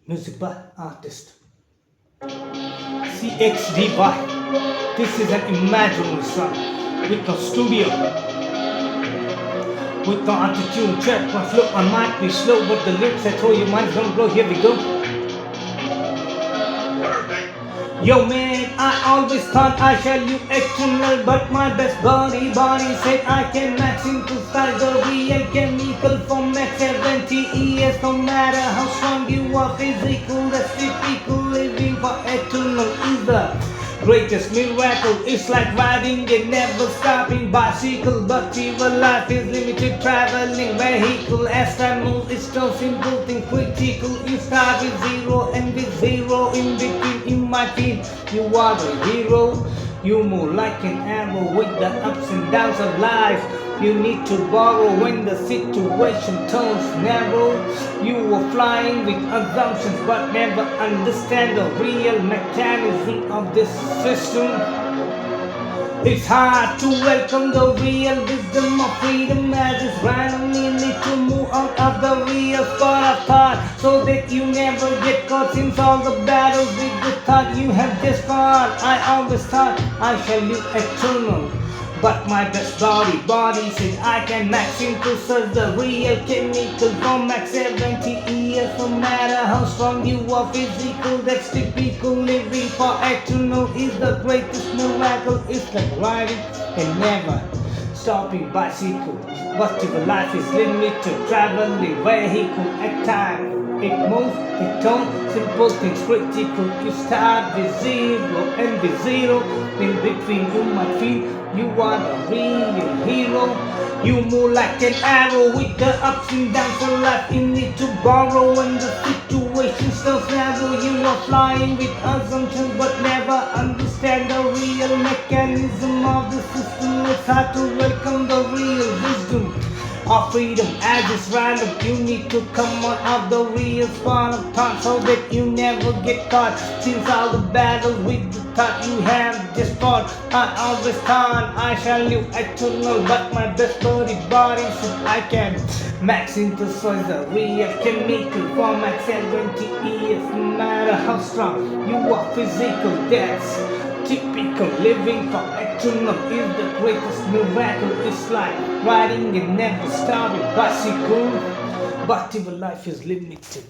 Music by artist CXDY. This is an imaginary song with no studio, with no auto-tune. Check my flow, I might be slow, but the lyrics I throw your mind's gonna blow. Here we go. Yo man, I always thought I shall you external, but my best body said I can max into size the real chemical from max 70 years. No matter how strong you are physical, that's typical. Living for eternal is the greatest miracle. It's like riding a never stopping bicycle, but your life is limited traveling vehicle. As time moves, it's no simple thing critical. You start with zero and with zero in between. In my team, you are the hero. You move like an arrow with the ups and downs of life. You need to borrow when the situation turns narrow. You are flying with assumptions but never understand the real mechanism of this system. It's hard to welcome the real wisdom of freedom as it's randomly need to move out of the real spot of thought so that you never get caught since all the battles with the thought you have just fought. I always thought I shall live eternal, but my best body said I can max into such the real chemical from max 70 years. No matter how strong you are physical, that's typical. Living for eternal is the greatest miracle. It's like riding and never stopping bicycle, but your life is limited traveling vehicle. At time it moves, it turns, simple things critical. You start with zero and with zero in between. You might feel you are the real hero. You move like an arrow with the ups and downs of life. You need to borrow when the situation starts narrow. You are flying with assumptions but never understand the real mechanism of the system. It's hard to welcome the real wisdom of freedom as it's random. You need to come on of the real spawn of thought so that you never get caught since all the battles with the thought you have just fought. I always thought I shall live eternal, but my best body said I can max synthesize the real chemical for max 70 years. No matter how strong you are physical, that's typical. Living for eternal is the greatest miracle. It's like riding a never stopping bicycle, but your life is limited.